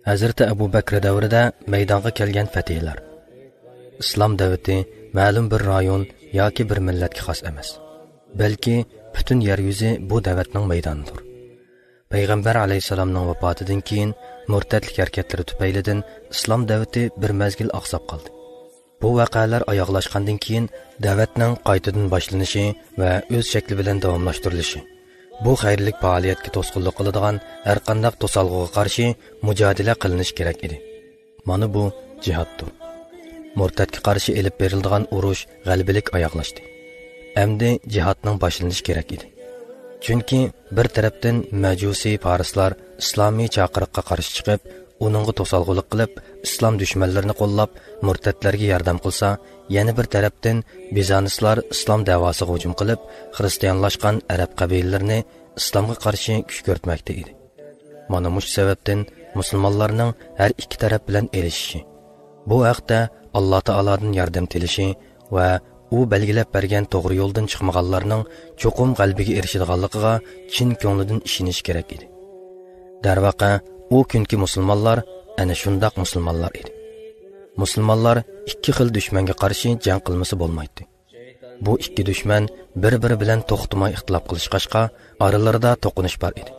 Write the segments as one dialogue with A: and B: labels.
A: Hazreti Abu Bakr davrida maydonga kelgan fatihlar. Islom davlati ma'lum bir rayon yoki bir millatga xos emas, balki butun yer yuzi bu davlatning maydonidir. Payg'ambar alayhisolamning vafotidan keyin murtadlik harakatlari tufaylidan islom davlati bir mazgil oqsab qoldi. Bu voqealar oyoqlashgandan keyin davlatning qaytadan boshlanishi va o'z shakli bilan davomlashtirilishi bu xayrlik faoliyatga to'sqinlik qiladigan har qanday to'salg'uga qarshi mujodala qilinish kerak edi. Mana bu jihoddir. Murtadga qarshi elib beriladigan urush g'alabalik oyoqlashdi. Endi jihodning boshlanishi kerak edi. Chunki bir tarafdan majusiy farislar islomiy chaqiriqqa qarshi chiqib, uningga to'salg'ulik qilib, islom dushmanlarini qo'llab, murtadlarga yordam qilsa, yana bir tarafdan Bizanislar islom davosiga hujum qilib, xristianlashgan arab qabilalarini islomga qarshi kuch ko'rsatmoqda edi. Mana shu sababdan musulmonlarning har ikki taraf bilan erishishi, bu haqda Alloh taoladan yordam tilishi va u belgilab bergan to'g'ri yo'ldan chiqmaganlarning cho'qim qalbiga erishadiganligiga chin ko'nglidan ishonish kerak edi. Darvaqa u kunki musulmonlar ana shundoq musulmonlar edi. Musulmonlar ikki xil dushmanga qarshi jang qilmasa bo'lmaydi. Bu ikki dushman bir-biri bilan to'xtamay ixtilof qilishqashqa, oralarida to'qinish bor edi.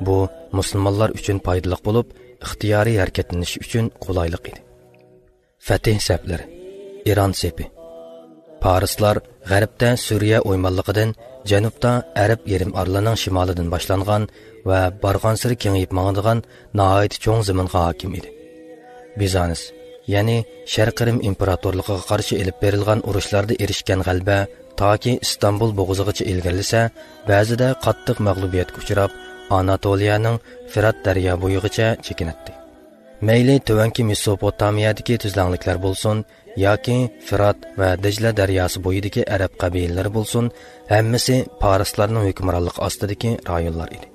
A: Bu musulmonlar uchun foydali bo'lib, ixtiyoriy harakatlanish uchun qulaylik edi. Fatih saplari. Iron sepi. Parislar g'arbda Suriya o'ymonligidan, janubda Arab yarim orolining shimolidan boshlangan va borgan sari kengayib mangadigan nihoyat cho'ng zaminga hokim edi. Bizanis, ya'ni Sharq Rim imperatorligiga qarshi elib berilgan urushlarda erishgan g'alaba toki Istanbul bo'g'ozigacha ilgarilsa, ba'zida qattiq mag'lubiyatga uchrab, Anatoliyaning Firat daryo bo'yigacha chekinatdi. Mayli tuvanki Mesopotamiyadagi tuzlanliklar bo'lsin, yoki Firat va Dijla daryosi bo'yidagi arab qabilalari bo'lsin, hammasi parislarning hukmronligi ostidagi rayonlar edi.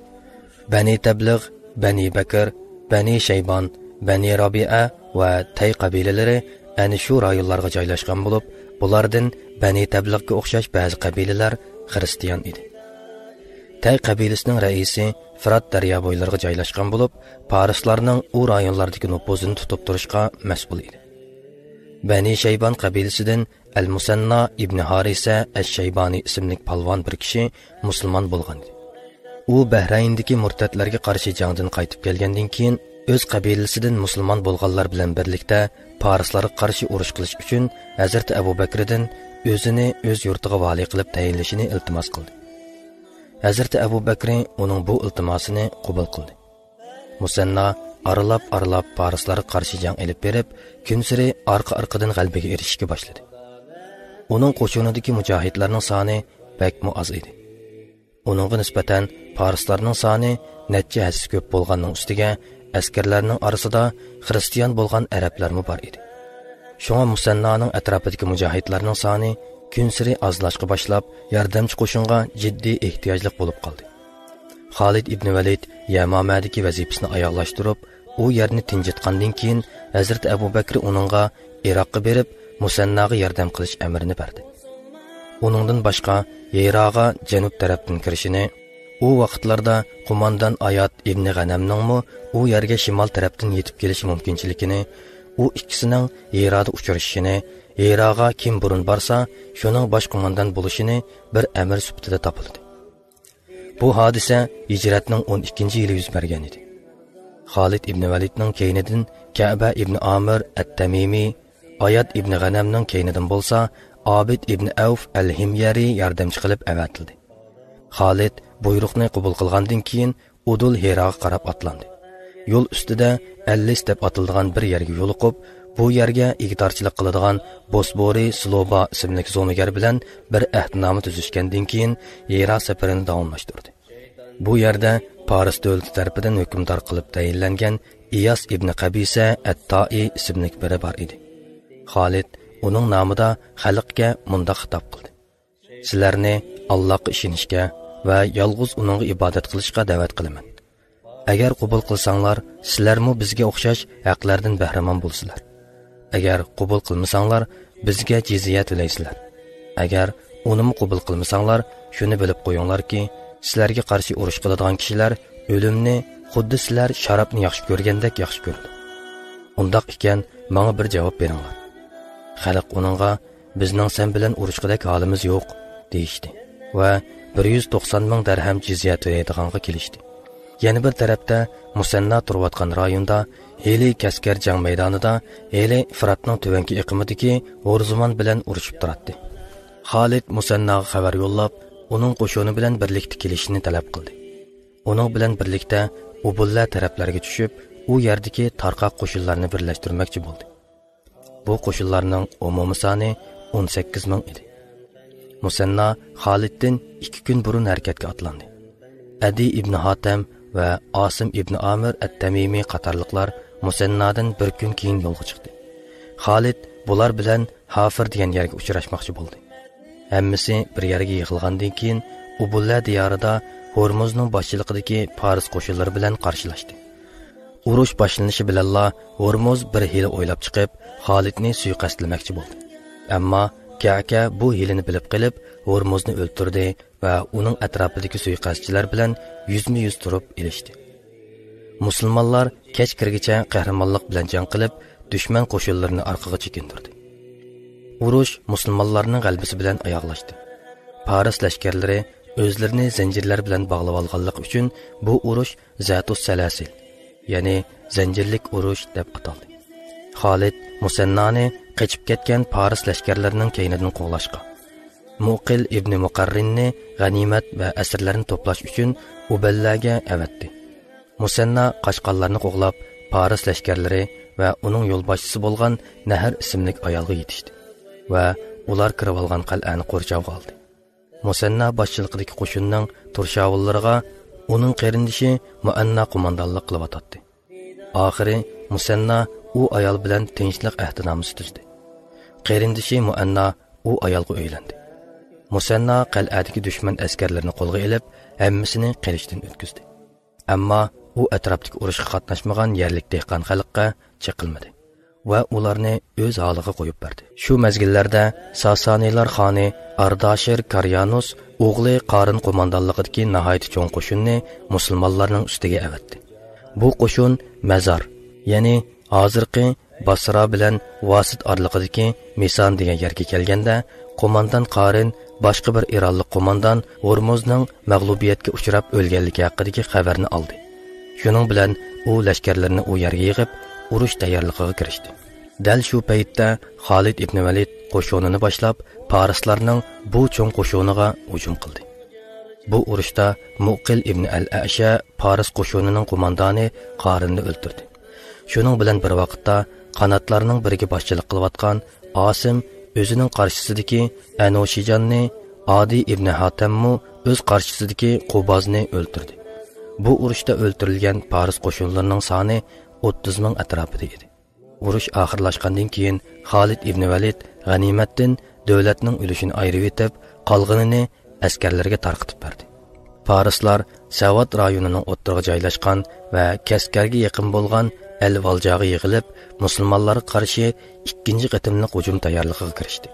A: Bani Tabligh, Bani Bakr, Bani Shaybon, Bani Rabi'a va Tay qabilalari ana shu rayonlarga joylashgan bo'lib, bulardan Bani Tablighga o'xshash ba'zi qabilalar xristian edi. Tay qabilasining raisi Firat daryo bo'ylariga joylashgan bo'lib, parislarning u rayonlardagi nupuzini tutib turishga mas'ul edi. Bani Shaybon qabilasidan Al-Musanna ibn Harisa Ash-Shaybani ismli palvon bir kishi musulmon bo'lgan edi. U Bahrayndagi murtadlarga qarshi jangdan qaytib kelgandan keyin o'z qabilasidan musulmon bo'lganlar bilan birlikda parislarga qarshi urush qilish uchun Hazrat Abu Bakrdan o'zini o'z yurtiga vali qilib tayinlashini iltimos qildi. Hazrat Abu Bakr uning bu iltimosini qabul qildi. Musanna aralab parislarga qarshi jang elib berib, kunsiri orqa-orqadan g'alabaga erishishga boshladi. Uning qo'shinidagi mujohidlarning soni bakmo oz edi. Uningga nisbatan parislarning soni necha hass ko'p bo'lganning ustiga askarlarning orasida xristian bo'lgan arablarmi bor edi. Shunga Musannaning atrofidagi mujohidlarning soni kunsiri ozlashga boshlab, yordamchi qo'shinga jiddiy ehtiyojli bo'lib qoldi. Xolid ibn Valid Yamamadagi vazifasini oyoqlashtirib, u yerni tinchitgandan keyin Hazrat Abu Bakr uningga Iroqqa berib, Musannaga yordam qilish amrini berdi. Uningdan boshqa Iroqqa janub tarafdan kirishini, u vaqtlarda qo'mondan Ayat ibn G'anamningmi u yerga shimol tarafdan yetib kelish mumkinchiligini, u ikkisining Iroqda uchrashishini, Iroqqa kim burun borsa, shuning bosh qo'mondan bo'lishini bir amr sifatida topildi. Bu hodisa hijratning 12-yili yuz bergan edi. Xolid ibn Validning keynidan Ka'ba ibn Amir at-Tamimi, Ayat ibn G'anamning keynidan bo'lsa, Abid ibn Avf al-Himyari yordamchi qilib avatildi. Xolid buyruqni qabul qilgandan keyin Udul Hiraga qarab otlandi. Yo'l ustida Allis deb atilgan bir yerga yo'liqib, bu yerga igtorchilik qiladigan Bosbori Sloba ismli zo'migar bilan bir ahdnoma tuzishgandan keyin Hira safarini davomlashtirdi. Bu yerda Paris davlati tarafidan hukmdor qilib tayinlangan Iyas ibn Qabisa at-Tai ismli biri bor edi. Xolid uning nomida xalqqa mundaq xitob qildi: "Sizlarni Allohga ishonishga va yolg'iz uningga ibodat qilishga da'vat qilaman. Agar qabul qilsanglar, sizlarmi bizga o'xshash haqlardan bahramon bo'lsizlar. Agar qabul qilmasanglar, bizga jizya to'laysizlar. Agar unimi qabul qilmasanglar, shuni bilib qo'yinglarki, sizlarga qarshi urush qiladigan kishilar o'limni xuddi sizlar sharobni yaxshi ko'rgandek yaxshi ko'rdi. Undaq ekan, menga bir javob beringlar. Xalq uningga bizning sen bilan urushqidek holimiz yo'q deyishdi va 190 ming dirham jizya to'laydiganga kelishdi. Yana bir tarafda Musanna turayotgan rayonda Heli Kaskar jang maydonida Heli Fıratning tuvanki iqimidagi O'rzuman bilan urushib turadi. Xolid Musannaga xabar yo'llab, uning qo'shini bilan birlikda kelishini talab qildi. Uning bilan birlikda Ubulla taraflarga tushib, u yerdagi tarqoq qo'shinlarni birlashtirmoqchi bo'ldi. Bu qo'shinlarning umumiy soni 18 ming edi. Musanna Xoliddan 2 kun burun harakatga otlandi. Adi ibn Hatam va Asim ibn Amir at-Tamimi qatorliqlar Musannadan bir kun keyin yo'lga chiqdi. Xolid bular bilan Hafir degan yerga uchrashmoqchi bo'ldi. Hammasi bir yerga yig'ilgandan keyin Ubulla diyorida Hormuzning boshchiligidagi Paris qo'shinlari bilan qarshilashdi. Urush boshlanishi bilanla Hormuz bir hiyla o'ylab chiqib, Xolidni suiqasdlamoqchi bo'ldi. Ammo Ka'ka bu hilini bilib qilib, Hormuzni o'ldirdi va uning atrofidagi suiqasdchilar bilan yuzma-yuz turib ilishdi. Musulmonlar kech kirgacha qahramonlik bilan jang qilib, dushman qo'shinlarini orqaga chekintirdi. Urush musulmonlarning g'alabasi bilan oyoqlashdi. Paris lashkarlari o'zlarini zanjirlar bilan bog'lab olganlik uchun bu urush Zatus Salasil, ya'ni zanjirlik urush deb ataldi. Xolid Musannani qochib ketgan Paris lashkarlarining keynidan qo'g'lashqa, Muqil ibn Muqarrinni g'animat va asirlarni to'plash uchun Uballaga avatdi. Musanna qochqonlarni qo'g'lab, Paris lashkarlari va uning yo'lboshchisi bo'lgan Nahar ismli ayolga yetishdi va ular kirib olgan qal'ani qo'rchavga oldi. Musanna boshchiligidagi qo'shinning turshavullariga uning qarindishi Muanna qo'mondonlik qilib o'tdi. Oxiri Musanna u ayol bilan tinchlik ahdnomasi tuzdi. Qarindishi Muanna u ayolga uylandi. Musanna qal'adagi dushman askarlarini qo'lga olib, hammasini qilishdan o'tkazdi. Ammo u atrofdagi urushga qatnashmagan yerlik dehqon xalqqa chiqilmadi va ularni o'z holiga qo'yib berdi. Shu mezgillarda Sasoniylar xoni Ardashir Karyanus o'g'li Qorin qo'mondonligidagi nihoyat cho'ng qo'shinni musulmonlarning ustiga avatdi. Bu qo'shin Mazar, ya'ni hozirgi Basra bilan Vasit oraliqidagi Misan degan yerga kelganda, qo'mondon Qorin boshqa bir ironlik qo'mondon Hormuzning mag'lubiyatga uchrab o'lganligi haqidagi xabarni oldi. Shuning bilan u lashkarlarni u yerga yig'ib, urush tayyorligiga kirishdi. Dal shu paytda Xolid ibn Valid qo'shinini boshlab, Parislarning bu cho'ng qo'shiniga hujum qildi. Bu urushda Muqil ibn al-Asha Paris qo'shinining qo'mondoni Qorinni o'ldirdi. Shuning bilan bir vaqtda qanotlarning biriga boshchilik qilayotgan Asim o'zining qarshisidagi Anoshijanni, Adi ibn Hatammu o'z qarshisidagi Qubozni o'ldirdi. Bu urushda o'ldirilgan Paris qo'shinlarining soni 30 ming atrofida edi. Urush oxirlashgandan keyin Xolid ibn Valid g'animatdan davlatning ulushini ayirib etib, qolganini askarlarga tarqatib berdi. Parislar Savat rayonining o'rtaga joylashgan va Kaskarga yaqin bo'lgan Al-Valjaga yig'ilib, musulmonlarga qarshi ikkinchi qatimliq hujum tayyorligiga kirishdi.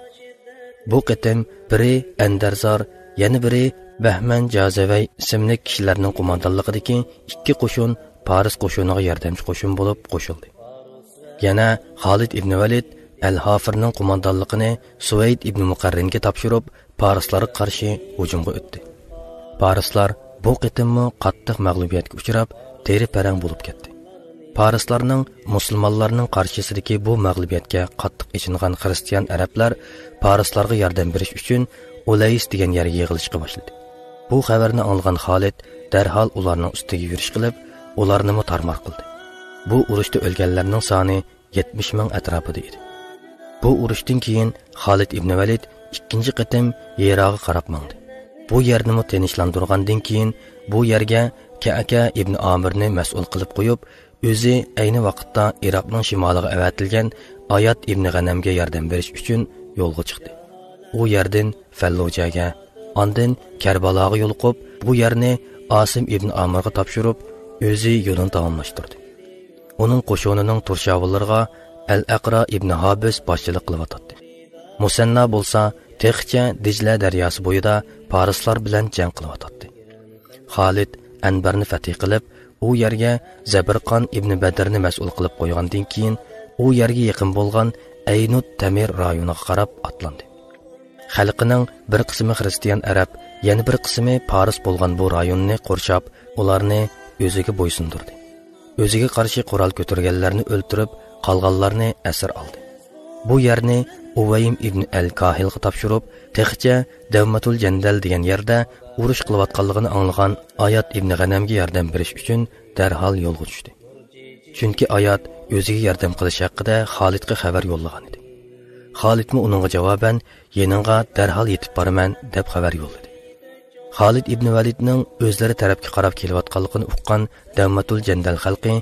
A: Bu qatim biri Andarzor, yana biri Bahman Jazavay ismli kishilarning qo'mondonligidagi ikki qo'shin Paris qo'shiniga yordamchi qo'shin bo'lib qo'shildi. Yana Xolid ibn Valid Al-Hafirning qo'mondonligini Suvayd ibn Muqarringa topshirib, Parislarga qarshi hujumga o'tdi. Parislar bu qatimmi qattiq mag'lubiyatga uchrab, teri parang bo'lib ketdi. Parislarning musulmonlarning qarshisidagi bu mag'lubiyatga qattiq ichingan xristian arablar Parislarga yordam berish uchun Ulays degan yerga yig'ilishga boshladi. Bu xabarni olgan Xolid darhol ularning ustiga yurish qilib, ularni tarmar qildi. Bu urushda o'lganlarning soni 70 ming atrofida edi. Bu urushdan keyin Xolid ibn Valid ikkinchi qatim Yerog'a qarab mangdi. Bu yerni tinchlantirgandan keyin bu yerga Ka'ka ibn Amirni mas'ul qilib qo'yib, o'zi ayni vaqtda Iroqning shimoliga avatilgan Ayat ibn G'anamga yordam berish uchun yo'lga chiqdi. U yerdan Fallujaga, ondan Karbaloga yo'l qo'yib, bu yerni Asim ibn Amirga topshirib, o'zi yo'lini davomlashtirdi. Uning qo'shinining turshavullariga Al-Aqra ibn Habis boshchilik qilyotdi. Musanna bo'lsa, texcha Dijla daryosi bo'yida Parislar bilan jang qilyotdi. Xolid Anbarni fath qilib, u yerga Zabirqon ibn Badrni mas'ul qilib qo'ygandan keyin u yerga yaqin bo'lgan Aynut Tamir rayoniga qarab atlandi. Xalqining bir qismi xristian arab, yana bir qismi Paris bo'lgan bu rayonni qurshab, ularni o'ziga bo'ysundirdi. O'ziga qarshi qurol ko'targanlarni o'ltirib, qolganlarni asir oldi. Bu yerni Uvaym ibn al-Kahilga topshirib, texcha Davmatul Jandal degan yerda urush qilayotganligini anglagan Ayat ibn G'anamga yordam berish uchun darhol yo'lga tushdi. Chunki Ayat o'ziga yordam qilish haqida Xolidga xabar yo'llagan edi. Xolidmi uningga javoban yeningga darhol yetib boraman deb xabar yo'lladi. Xolid ibn Validning o'zlari tarafga qarab kelayotganligini uqqan Davmatul Jandal xalqi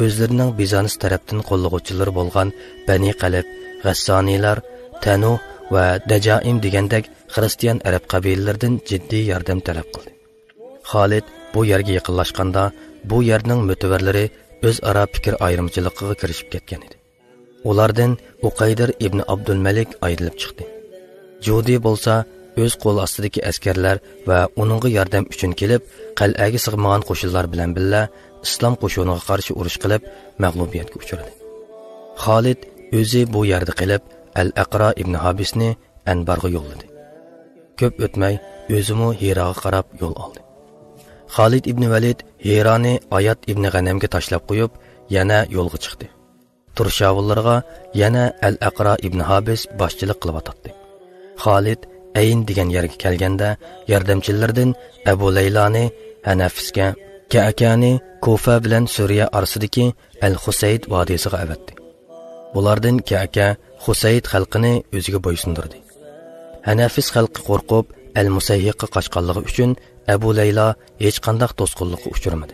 A: o'zlarining Bizans tarafdan qo'llovchilari bo'lgan Bani Qalib, G'assoniylar, Tanu va Dajaim degandek xristian arab qabilalaridan jiddiy yordam talab qildi. Xolid bu yerga yaqinlashganda bu yerning mutavarlari o'zaro fikr ayrimchiligiga kirishib ketgan edi. Ulardan Uqaydir ibn Abdul Malik ayrilib chiqdi. Judi bo'lsa o'z qo'l ostidagi askarlar va uningga yordam uchun kelib, qal'aga sig'magan qo'shinlar bilan birga islom qo'shiniga qarshi urush qilib, mag'lubiyatga uchradi. Xolid o'zi bu yerda qilib, Al-Aqra ibn Habisni Anbarga yo'lladi. Ko'p o'tmay o'zimi Hiraga qarab yo'l oldi. Xolid ibn Valid Hirani Ayat ibn G'anamga tashlab qo'yib, yana yo'lga chiqdi. Turshavullarga yana Al-Aqra ibn Habis boshchilik qilib atdi. Xolid Ayn degan yerga kelganda yordamchilardan Abu Laylani Hanafisga, Ka'kani Kufa bilan Suriya orasidagi Al-Husayd vodiysiga avatdi. Bulardan Ka'ka Husayd xalqini o'ziga bo'ysundirdi. Hanafis xalqi qo'rqib Al-Musayyiqqa qochganligi uchun Abu Layla hech qanday to'sqinlikka uchramadi.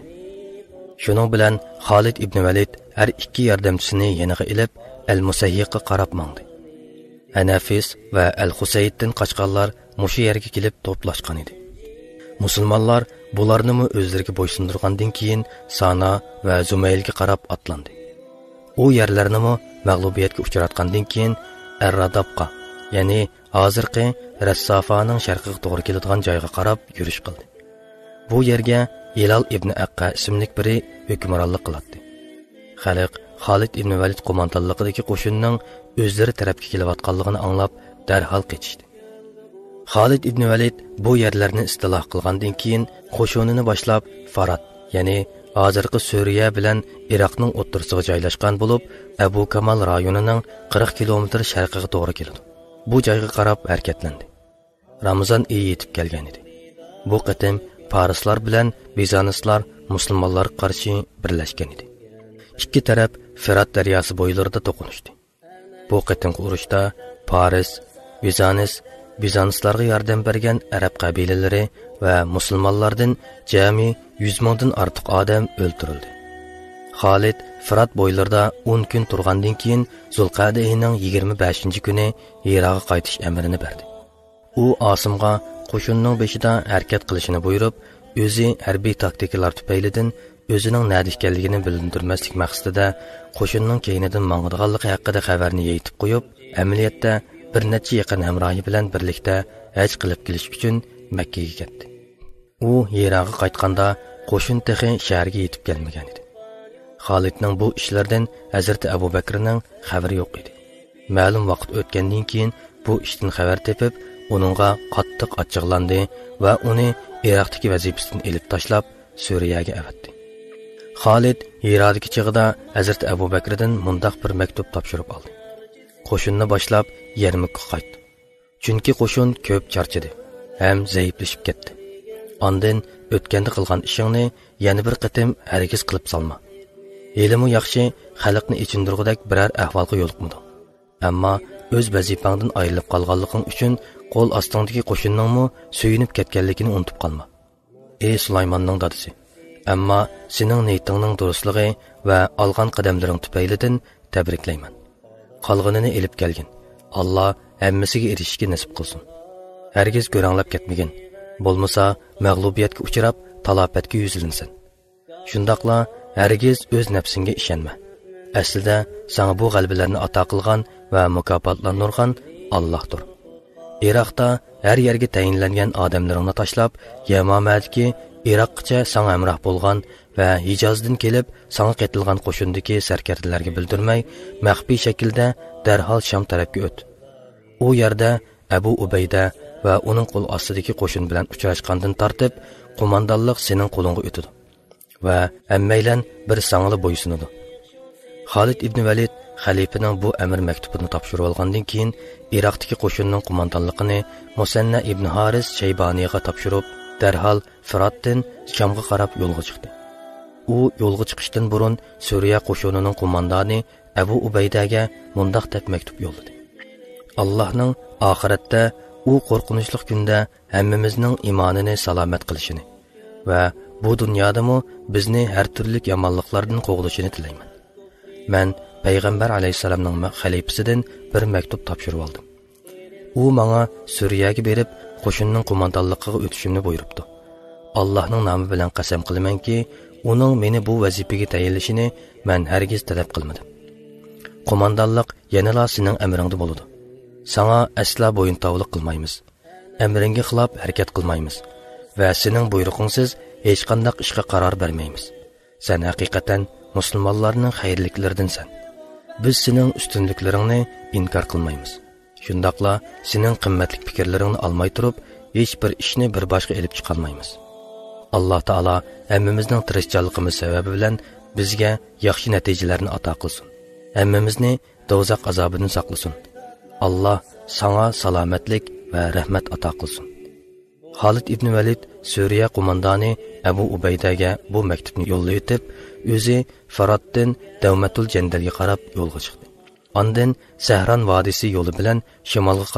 A: Shuning bilan Xolid ibn Valid har ikki yordamchisini yeniga ilib Al-Musayyiqqa qarab mangdi. Hanafis va Al-Husayddan qochganlar mushu yerga kelib to'plashgan edi. Musulmonlar bularni o'zlariga bo'ysundirgandan keyin Sana va Zumaylga qarab atlandi. U yerlarni mag'lubiyatga uchratgandan keyin Ar-Radabqa, ya'ni hozirgi Rassafaning sharqiga to'g'ri keladigan joyga qarab yurish qildi. Bu yerga Hilal ibn Aqqa ismli biri hukmronlik qiladi. Xalq Xolid ibn Valid qo'mondonligidagi qo'shinning o'zlari tarafga kelayotganligini anglab, darhol qochishdi. Xolid ibn Valid bu yerlarni istiloh qilgandan keyin qo'shinini boshlab Farad, ya'ni hozirgi Suriya bilan Iroqning o'rtasiga joylashgan bo'lib, Abu Kamal rayonining 40 kilometr sharqiga to'g'ri keldi. Bu joyga qarab harakatlandi. Ramazon oyi yetib kelgan edi. Bu qatim Parislar bilan Bizanslar musulmonlarga qarshi birlashgan edi. Ikki taraf Firat daryosi bo'ylarida to'qnashdi. Bu qatimgi urushda Paris, Bizanslarga yordam bergan arab qabilalari va musulmonlardan jami 100 mingdan ortiq odam o'ldirildi. Xolid Firat bo'ylarida 10 kun turgandan keyin Zulqa'da oyining 25-kuni Hiraga qaytish amrini berdi. U Osimga qo'shinning beshida harakat qilishini buyurib, o'zi harbiy taktikalar tufaylidan o'zining nada ekanligini bildirmaslik maqsadida qo'shinning keyinidan mang'adiganligi haqida xabarni yetib qo'yib, amaliyotda bir necha yaqin hamrohi bilan birlikda haj qilib kelish uchun Makka ga ketdi. U Hiraga qaytganda qo'shin texi shaharga yetib kelmagan edi. Xolidning bu ishlardan Hazrat Abu Bakrning xabari yo'q edi. Ma'lum vaqt o'tgandan keyin bu ishdan xabar tepib, uningga qattiq achchiqlandi va uni Iroqdagi vazifasidan elib tashlab Suriyaga avatdi. Xolid Hiradagi chig'ida Hazrat Abu Bakrdan mundaq bir maktub topshirib oldi. Qo'shinni boshlab Yarmukka qaytdi. Chunki qo'shin ko'p charchadi ham zaiflashib ketdi. Ondan o'tganda qilgan ishingni yana bir qatim hargiz qilib solma. Elimi yaxshi xalqni ichindirg'udak biror ahvolga yo'liqmadi. Ammo o'z vazifangdan ayrilib qolganliging uchun qo'l ostingdagi qo'shinningmi suyunib ketganligini unutib qolma. Ey Sulaymonning dadasi, ammo sening niyatingning durustligi va olgan qadamlaring tufaylidan tabriklayman. Qolganini elib kelgin. Alloh hammasiga erishishga nasib qilsin. Hargiz ko'ranglab ketmagin. Bo'lmasa mag'lubiyatga uchrab talofatga yuzilinsin. Shundaqla hargiz o'z nafsingga ishonma. Aslida sana bu g'alabalarni ato qilgan va mukofotlantirgan Allohdir. Iroqda har yerga tayinlangan odamlaringni tashlab, Yamamadagi Iroqcha sanga hamroh bo'lgan va Hijozdan kelib sanga qaytilgan qo'shindagi sarkardalarga bildirmay, maxfiy shaklda darhol Sham tarafga o't. U yerda Abu Ubayda va uning qo'l ostidagi qo'shin bilan uchrashgandan tortib, qo'mondonlik sening qo'lingga o'tadi va hammaylan bir sangli bo'ysunadi. Xolid ibn Valid xalifaning bu amr maktubini topshirib olgandan keyin Iroqdagi qo'shinning qo'mondonligini Musanna ibn Haris Shayboniyga topshirib, darhol Firatdan Shamga qarab yo'lga chiqdi. U yo'lga chiqishdan burun Suriya qo'shinining qo'mondoni Abu Ubaydaga mundaq deb maktub yo'lladi. Allohning oxiratda u qo'rqinchli kunda hammamizning iymonini salomat qilishini va bu dunyodami bizni har turli yomonliklardan qo'g'dishini tilayman. Men payg'ambar alayhisalomning xalifasidan bir maktub topshirib oldim. U menga Suriyaga berib, qo'shinning qo'mondonligiga o'tishimni buyuribdi. Allohning nomi bilan qasam qilamanki, uning meni bu vazifaga tayinlashini men hargiz talab qilmadim. Qo'mondonlik yanala sening amringda bo'ladi. Sana asla bo'yintovlik qilmaymiz. Amringga xilof harakat qilmaymiz va sening buyruqingsiz hech qanday ishga qaror bermaymiz. Sen haqiqatan musulmonlarning xayrliklaridansan. Biz sening ustunliklaringni inkor qilmaymiz. Shundaqla sening qimmatli fikrlaringni olmay turib, hech bir ishni bir boshqa elib chiqolmaymiz. Alloh taolo hammamizning tirishchiligimiz sababi bilan bizga yaxshi natijalarni ato qilsin. Hammamizni do'zax azobidan saqlasin. Allah sana salomatlik va rahmat ato qilsin. Xolid ibn Valid Suriya qo'mondoni Abu Ubaydaga bu maktubni yo'llayib, o'zi Faratdan Davmatul Jandalga qarab yo'lga chiqdi. Ondan Sahron vodiysi yo'li bilan shimolga qarab